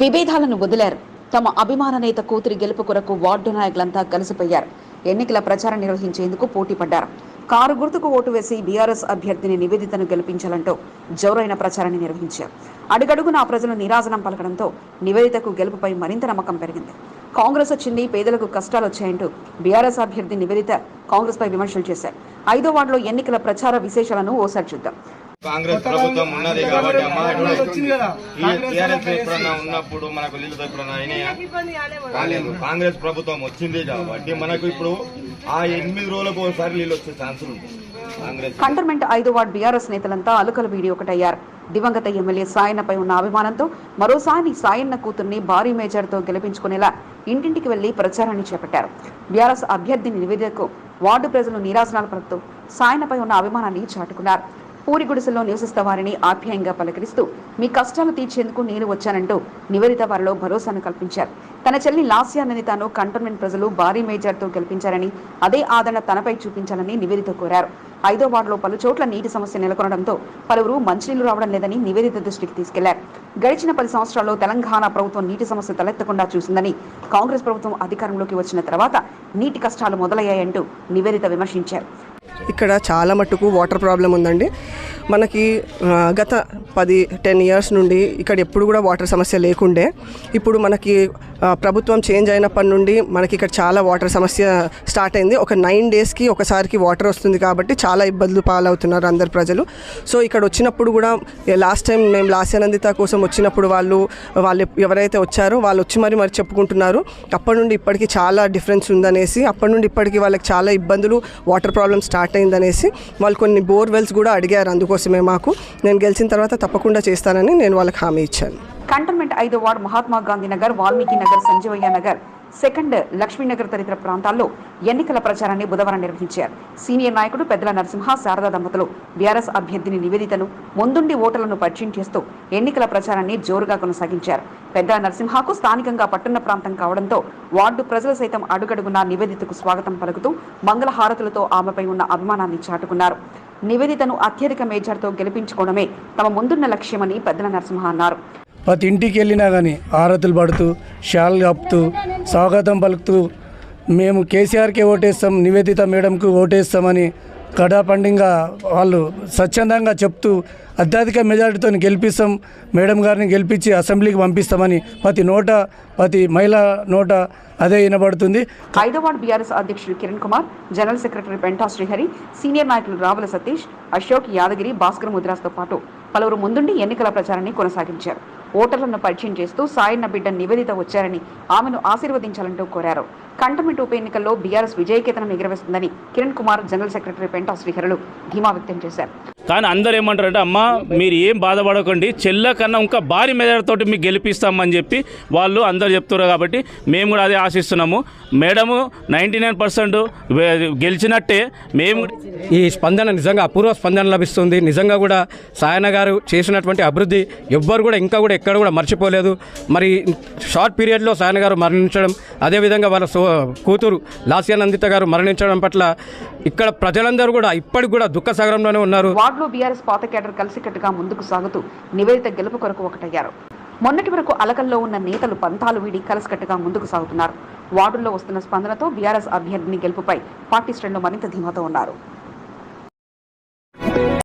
విభేదాలను వదిలారు. తమ అభిమాన నేత కూతురి గెలుపు కొరకు వార్డు నాయకులంతా కలిసిపోయారు. ఎన్నికల ప్రచారం నిర్వహించేందుకు పోటీ పడ్డారు. కారు గుర్తుకు ఓటు వేసి బీఆర్ఎస్ అభ్యర్థిని నివేదితను గెలిపించాలంటూ జోరైన ప్రచారాన్ని నిర్వహించారు. అడుగడుగునా ప్రజలు నీరాజనం పలకడంతో నివేదితకు గెలుపుపై మరింత నమ్మకం పెరిగింది. కాంగ్రెస్ వచ్చింది, పేదలకు కష్టాలు వచ్చాయంటూ బీఆర్ఎస్ అభ్యర్థి నివేదిత కాంగ్రెస్ పై విమర్శలు చేశారు. 5వ వార్డులో ఎన్నికల ప్రచార విశేషాలను ఓసారి చూద్దాం. కాంగ్రెస్ ప్రభుత్వం ఉన్నది కాబట్టి ఉన్నప్పుడు మనకు నీళ్ళు ఎప్పుడన్నా అయినాయా? కాలేదు. కాంగ్రెస్ ప్రభుత్వం వచ్చింది కాబట్టి మనకు ఇప్పుడు ఆ 8 రోజులకు ఒకసారి నీళ్ళు వచ్చే ఛాన్సులు ఉంటాయి. కంటోన్మెంట్ 5వ వార్డు బీఆర్ఎస్ నేతలంతా అలుకల వీడి ఒకటయ్యారు. దివంగత ఎమ్మెల్యే సాయన్నపై ఉన్న అభిమానంతో మరోసారి సాయన్న కూతుర్ని భారీ మేజర్తో గెలిపించుకునేలా ఇంటింటికి వెళ్లి ప్రచారాన్ని చేపట్టారు. బీఆర్ఎస్ అభ్యర్థిని నివేదికకు వార్డు ప్రజలు నీరాజనాలు పలుకుతూ సాయన్నపై ఉన్న అభిమానాన్ని చాటుకున్నారు. పూరి గుడిసెల్లో నివసిస్త వారిని ఆప్యాయంగా పలకరిస్తూ మీ కష్టాలు తీర్చేందుకు నేను వచ్చానంటూ నివేదిత వారిలో భరోసాను కల్పించారు. తన చెల్లి లాస్యా నిందితను కంటోన్మెంట్ ప్రజలు భారీ మేజర్తో గెలిపించారని, అదే ఆదరణ తనపై చూపించాలని నివేదిత కోరారు. 5వ వార్డులో పలు చోట్ల నీటి సమస్య నెలకొనడంతో పలువురు మంచినీళ్లు రావడం లేదని నివేదిత దృష్టికి తీసుకెళ్లారు. గడిచిన 10 సంవత్సరాల్లో తెలంగాణ ప్రభుత్వం నీటి సమస్య తలెత్తకుండా చూసిందని, కాంగ్రెస్ ప్రభుత్వం అధికారంలోకి వచ్చిన తర్వాత నీటి కష్టాలు మొదలయ్యాయంటూ నివేదిత విమర్శించారు. ఇక్కడ చాలా మట్టుకు వాటర్ ప్రాబ్లం ఉందండి. మనకి గత 10-10 ఇయర్స్ నుండి ఇక్కడ ఎప్పుడు కూడా వాటర్ సమస్య లేకుండే. ఇప్పుడు మనకి ప్రభుత్వం చేంజ్ అయినప్పటి నుండి మనకి ఇక్కడ చాలా వాటర్ సమస్య స్టార్ట్ అయింది. ఒక 9 డేస్కి ఒకసారికి వాటర్ వస్తుంది కాబట్టి చాలా ఇబ్బందులు పాలవుతున్నారు అందరు ప్రజలు. సో ఇక్కడ వచ్చినప్పుడు కూడా లాస్ట్ టైం మేము లాస్యానందిత కోసం వచ్చినప్పుడు వాళ్ళు ఎవరైతే వచ్చారో వాళ్ళు వచ్చి మరి చెప్పుకుంటున్నారు అప్పటి నుండి ఇప్పటికి చాలా డిఫరెన్స్ ఉందనేసి, అప్పటి నుండి ఇప్పటికి వాళ్ళకి చాలా ఇబ్బందులు, వాటర్ ప్రాబ్లం స్టార్ట్ అయిందనేసి వాళ్ళు కొన్ని బోర్వెల్స్ కూడా అడిగారు. అందుకోసమే నేను గెలిచిన తర్వాత తప్పకుండా చేస్తానని నేను వాళ్ళకి హామీ ఇచ్చాను. కంటోన్మెంట్ 5వ వార్డు మహాత్మా గాంధీ నగర్, వాల్మీకి నగర్, సంజీవయ్య నగర్, సెకండ్ లక్ష్మీనగర్ తదితర ప్రాంతాల్లో ఎన్నికల ప్రచారాన్ని బుధవారం నిర్వహించారు. సీనియర్ నాయకుడు పెద్దల నరసింహ, శారదా దంపతులు బీఆర్ఎస్ అభ్యర్థిని నివేదితను ముందుండి ఓటర్లను పరిచయం చేస్తూ ఎన్నికల ప్రచారాన్ని జోరుగా కొనసాగించారు. పెద్దల నరసింహకు స్థానికంగా పట్టణ ప్రాంతం కావడంతో వార్డు ప్రజలు సైతం అడుగడుగునా నివేదితకు స్వాగతం పలుకుతూ మంగళహారతులతో ఆమెపై ఉన్న అభిమానాన్ని చాటుకున్నారు. నివేదితను అత్యధిక మేజర్తో గెలిపించుకోవడమే తమ ముందున్న లక్ష్యమని పెద్దల నరసింహ అన్నారు. ప్రతి ఇంటికి వెళ్ళినా కానీ ఆరతులు పడుతూ, షాల్ కప్పుతూ, స్వాగతం పలుకుతూ మేము కేసీఆర్కే ఓటేస్తాం, నివేదిత మేడంకు ఓటేస్తామని కడాపండిగా వాళ్ళు స్వచ్ఛందంగా చెప్తూ అత్యధిక మెజారిటీతో గెలిపిస్తాం, మేడం గారిని గెలిపించి అసెంబ్లీకి పంపిస్తామని ప్రతి మహిళ నోట అదే వినబడుతుంది. 5వ వార్డు బీఆర్ఎస్ అధ్యక్షుడు Kiran Kumar, general secretary Penta Srihari, senior నాయకులు రావుల సతీష్, అశోక్, యాదగిరి, భాస్కర్ ముద్రాస్తో పాటు పలువురు ముందుండి ఎన్నికల ప్రచారాన్ని కొనసాగించారు. ఓటర్లను పరిచయం చేస్తూ సాయన్న బిడ్డ నివేదిత వచ్చారని ఆమెను ఆశీర్వదించాలంటూ కోరారు. కంటోన్మెంట్ ఉప ఎన్నికల్లో బీఆర్ఎస్ విజయకేతనం ఎగురవేస్తుందని కిరణ్ కుమార్, జనరల్ సెక్రటరీ పెంటా శ్రీహరులు ధీమా వ్యక్తం చేశారు. కానీ అందరూ ఏమంటారంటే, అమ్మ మీరు ఏం బాధపడకండి, చెల్ల కన్నా ఇంకా భారీ మెజారిటీతో మీకు గెలిపిస్తామని చెప్పి వాళ్ళు అందరు చెప్తున్నారు. కాబట్టి మేము కూడా అదే ఆశిస్తున్నాము. మేడము 99% గెలిచినట్టే. మేము ఈ స్పందన నిజంగా అపూర్వ స్పందన లభిస్తుంది. నిజంగా కూడా సాయన్న గారు చేసినటువంటి అభివృద్ధి ఎవ్వరు కూడా ఇంకా కూడా ఎక్కడ కూడా మర్చిపోలేదు. మరి షార్ట్ పీరియడ్లో సాయన్న గారు మరణించడం, అదేవిధంగా వాళ్ళ కూతురు లాస్యానందిత గారు మరణించడం పట్ల ఇక్కడ ప్రజలందరూ కూడా ఇప్పటికి కూడా దుఃఖ సాగరంలోనే ఉన్నారు. వార్డులో బీఆర్ఎస్ పాత కేడర్ కలిసికట్టుగా ముందుకు సాగుతూ నివేదిత గెలుపు కొరకు ఒకటయ్యారు. మొన్నటి వరకు అలకల్లో ఉన్న నేతలు పంతాలు వీడి కలిసికట్టుగా ముందుకు సాగుతున్నారు. వార్డుల్లో వస్తున్న స్పందనతో బీఆర్ఎస్ అభ్యర్థిని గెలుపుపై పార్టీ శ్రేణులు మరింత ధీమాతో ఉన్నారు.